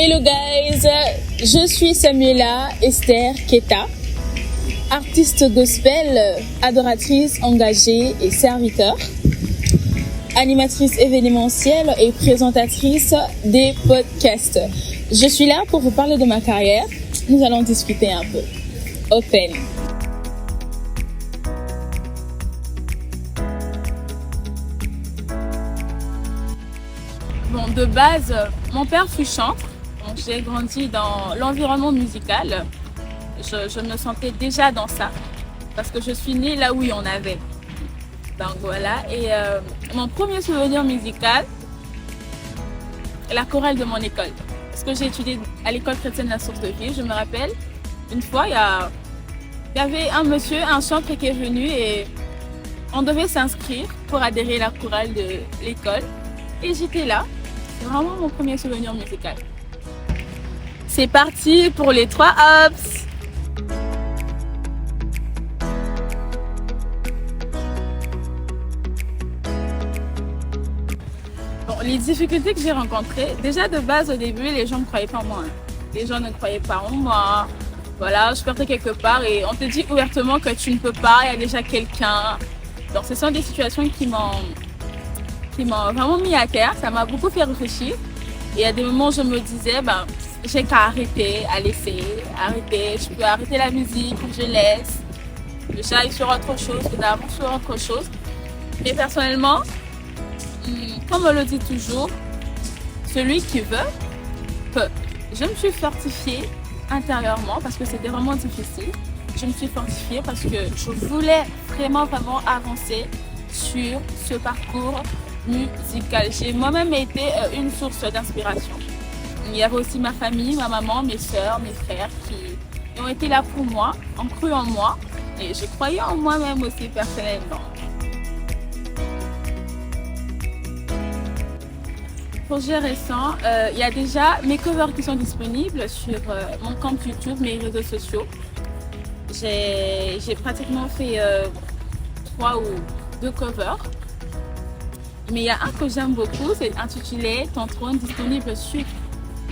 Hello guys, je suis Samuela Esther Keta, artiste gospel, adoratrice, engagée et serviteur, animatrice événementielle et présentatrice des podcasts. Je suis là pour vous parler de ma carrière. Nous allons discuter un peu. Open. Bon, de base, mon père fut chantre, donc j'ai grandi dans l'environnement musical. Je me sentais déjà dans ça, parce que je suis née là où il y en avait. Donc voilà, et mon premier souvenir musical, la chorale de mon école. Parce que j'ai étudié à l'école chrétienne de la Source de Vie, je me rappelle, une fois, il y avait un monsieur, un chantre qui est venu et on devait s'inscrire pour adhérer à la chorale de l'école. Et j'étais là. C'est vraiment mon premier souvenir musical. C'est parti pour les 3 hops. Bon, les difficultés que j'ai rencontrées, déjà de base au début, les gens ne croyaient pas en moi. Les gens ne croyaient pas en moi. Voilà, je partais quelque part et on te dit ouvertement que tu ne peux pas, il y a déjà quelqu'un. Donc ce sont des situations qui m'ont vraiment mis à terre, ça m'a beaucoup fait réfléchir. Et il y a des moments où je me disais, j'ai qu'à arrêter, je peux arrêter la musique, que je laisse, que j'aille sur autre chose, que d'avance sur autre chose. Et personnellement, comme on le dit toujours, celui qui veut, peut. Je me suis fortifiée intérieurement parce que c'était vraiment difficile. Je me suis fortifiée parce que je voulais vraiment avancer sur ce parcours musical. J'ai moi-même été une source d'inspiration. Il y avait aussi ma famille, ma maman, mes soeurs, mes frères qui ont été là pour moi, ont cru en moi et je croyais en moi-même aussi personnellement. Projet récent, il y a déjà mes covers qui sont disponibles sur mon compte YouTube, mes réseaux sociaux. J'ai pratiquement fait 3 ou 2 covers. Mais il y a un que j'aime beaucoup, c'est intitulé Ton trône, disponible sur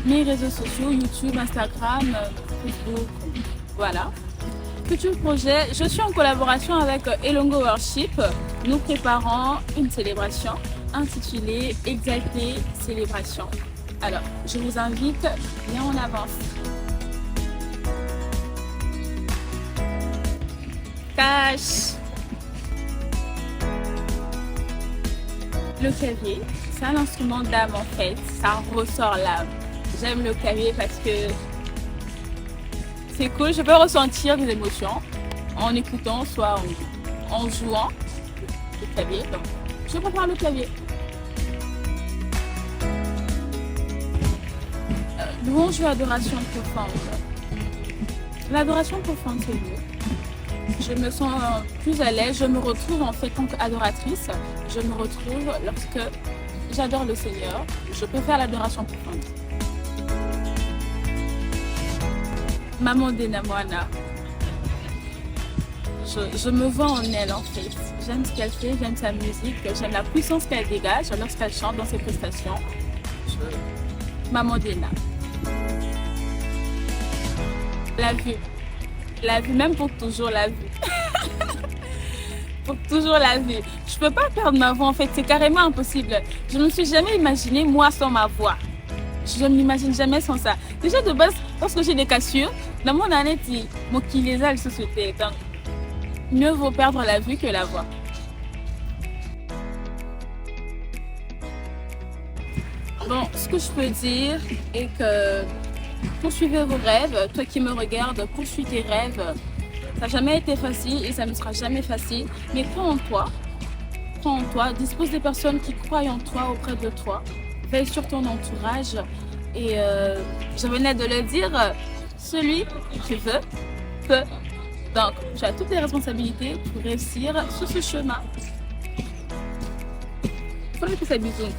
mes réseaux sociaux, YouTube, Instagram, Facebook, voilà. Futur projet, je suis en collaboration avec Elongo Worship. Nous préparons une célébration intitulée Exalté Célébration. Alors, je vous invite, bien en avance. Cash. Le clavier, c'est un instrument d'âme en fait, ça ressort l'âme. J'aime le clavier parce que c'est cool, je peux ressentir des émotions en écoutant, soit en jouant le clavier. Donc, je préfère le clavier. Louange ou adoration profonde. L'adoration profonde, c'est mieux. Je me sens plus à l'aise, je me retrouve en fait en tant qu'adoratrice. Je me retrouve lorsque j'adore le Seigneur. Je préfère l'adoration profonde. Maman Denamoana. Je me vois en elle en fait. J'aime ce qu'elle fait, j'aime sa musique, j'aime la puissance qu'elle dégage lorsqu'elle chante dans ses prestations. Maman Dena. La vue, même pour toujours la vue. Pour toujours la vue. Je peux pas perdre ma voix en fait, c'est carrément impossible. Je ne me suis jamais imaginé moi sans ma voix. Je ne m'imagine jamais sans ça. Déjà de base, lorsque j'ai des cassures, dans mon année, mon kilesa elle se sautait. Donc, mieux vaut perdre la vue que la voix. Bon, ce que je peux dire est que poursuivez vos rêves. Toi qui me regardes, poursuis tes rêves. Ça n'a jamais été facile et ça ne sera jamais facile. Mais crois en toi. Crois en toi. Dispose des personnes qui croient en toi auprès de toi. Veille sur ton entourage. Et je venais de le dire, celui qui veut, peut. Donc, tu as toutes les responsabilités pour réussir sur ce chemin. Faut que ça bisous.